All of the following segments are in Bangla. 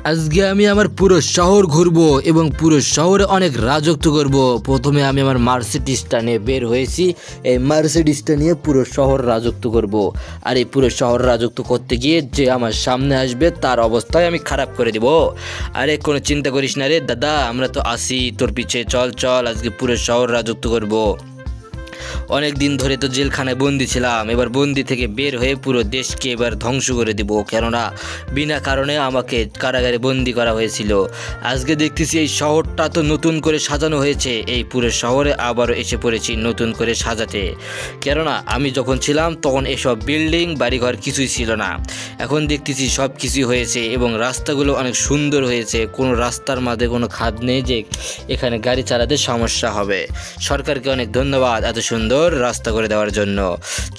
আজকে আমি আমার পুরো শহর ঘুরবো এবং পুরো শহরে অনেক রাজত্ব করব। প্রথমে আমি আমার মার্সিডিসটা নিয়ে বের হয়েছি। এই মার্সিডিসটা নিয়ে পুরো শহর রাজত্ব করব। আর এই পুরো শহর রাজত্ব করতে গিয়ে যে আমার সামনে আসবে তার অবস্থায় আমি খারাপ করে দিব। আরে কোনো চিন্তা করিস না রে দাদা, আমরা তো আসি তোর পিছে। চল চল, আজকে পুরো শহর রাজত্ব করব। অনেক দিন ধরে তো জেলখানায় বন্দি ছিলাম, এবার বন্দি থেকে বের হয়ে পুরো দেশকে এবার ধ্বংস করে দিব। কেননা বিনা কারণে আমাকে কারাগারে বন্দি করা হয়েছিল। আজকে দেখতেছি এই শহরটা তো নতুন করে সাজানো হয়েছে। এই পুরো শহরে আবারও এসে পড়েছি নতুন করে সাজাতে। কেননা আমি যখন ছিলাম তখন এসব বিল্ডিং বাড়িঘর কিছুই ছিল না। এখন দেখতেছি সব কিছুই হয়েছে এবং রাস্তাগুলো অনেক সুন্দর হয়েছে। কোনো রাস্তার মাঝে কোনো খাদ নেই যে এখানে গাড়ি চালাতে সমস্যা হবে। সরকারকে অনেক ধন্যবাদ এত সুন্দর রাস্তা করে দেওয়ার জন্য।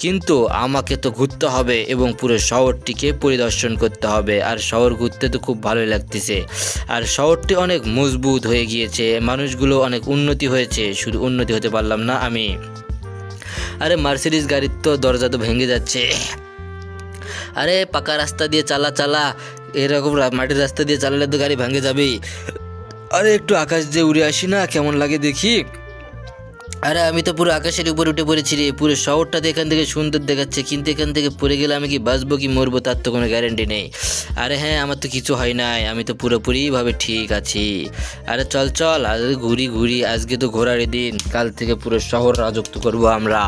কিন্তু আমাকে তো ঘুরতে হবে এবং পুরো শহরটিকে পরিদর্শন করতে হবে। আর শহর ঘুরতে তো খুব ভালোই লাগতেছে। আর শহরটি অনেক মজবুত হয়ে গিয়েছে, মানুষগুলো অনেক উন্নতি হয়েছে। শুধু উন্নতি হতে পারলাম না আমি। আরে মার্সিডিস গাড়ির তো দরজা তো ভেঙে যাচ্ছে। আরে পাকা রাস্তা দিয়ে চালা, এরকম মাটির রাস্তা দিয়ে চালালে তো গাড়ি ভেঙে যাবেই। আরে একটু আকাশ দিয়ে উড়ে আসি না, কেমন লাগে দেখি। আরে আমি তো পুরো আকাশের উপর উঠে পড়েছি রে। পুরো শহরটা তো এখান থেকে সুন্দর দেখাচ্ছে, কিন্তু এখান থেকে পড়ে গেলে আমি কি বাঁচবো কি মরবো তার তো কোনো গ্যারেন্টি নেই। আরে হ্যাঁ, আমার তো কিছু হয় নাই, আমি তো পুরোপুরিভাবে ঠিক আছি। আরে চল চল, আজ ঘুরি। আজকে তো ঘোরার দিন, কাল থেকে পুরো শহর রাজত্ব করব আমরা।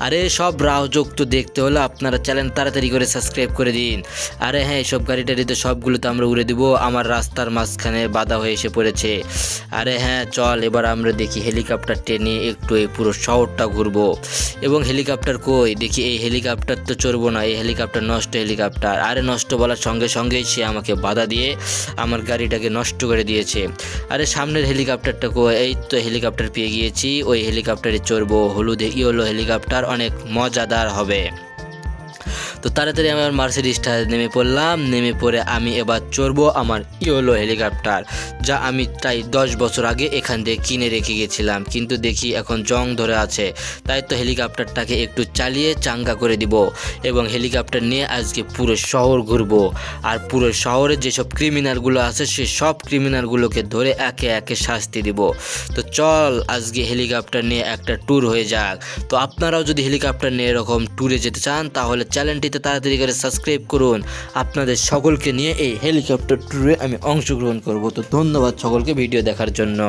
আরে সব রাজত্ব দেখতে হলে আপনারা চ্যানেল তাড়াতাড়ি করে সাবস্ক্রাইব করে দিন। আরে হ্যাঁ, সব গাড়ি টাড়ি তো সবগুলো তো আমরা উড়ে দেবো। আমার রাস্তার মাঝখানে বাধা হয়ে এসে পড়েছে। আরে হ্যাঁ চল, এবার আমরা দেখি হেলিকপ্টার টেনে একটু এই পুরো শহরটা ঘুরবো। এবং হেলিকপ্টার কই দেখি, এই হেলিকপ্টার তো চড়বো না, এই হেলিকপ্টার নষ্ট হেলিকপ্টার। আরে নষ্ট বলার সঙ্গে সঙ্গেই সে আমাকে বাধা দিয়ে আমার গাড়িটাকে নষ্ট করে দিয়েছে। আরে সামনের হেলিকপ্টারটা কই, এই তো হেলিকপ্টার পেয়ে গিয়েছি, ওই হেলিকপ্টারে চড়বো। হলুদ ইয়েলো হেলিকপ্টার, অনেক মজাদার হবে। তো তাড়াতাড়ি আমি আমার মার্সিডিসটা নেমে পড়লাম। নেমে পড়ে আমি এবার চড়বো আমার ইয়েলো হেলিকপ্টার, যা আমি তাই 10 বছর আগে এখান থেকে কিনে রেখে গেছিলাম, কিন্তু দেখি এখন জং ধরে আছে। তাই তো হেলিকপ্টারটাকে একটু চালিয়ে চাঙ্গা করে দিব এবং হেলিকপ্টার নিয়ে আজকে পুরো শহর ঘুরবো। আর পুরো শহরে যেসব ক্রিমিনালগুলো আছে সে সব ক্রিমিনালগুলোকে ধরে একে একে শাস্তি দিব। তো চল আজকে হেলিকপ্টার নিয়ে একটা ট্যুর হয়ে যাক। তো আপনারাও যদি হেলিকপ্টার নিয়ে এরকম ট্যুরে যেতে চান তাহলে চ্যানেলটিতে তাড়াতাড়ি করে সাবস্ক্রাইব করুন। আপনাদের সকলকে নিয়ে এই হেলিকপ্টার ট্যুরে আমি অংশগ্রহণ করব। তো ধন্যবাদ সকলকে ভিডিও দেখার জন্য।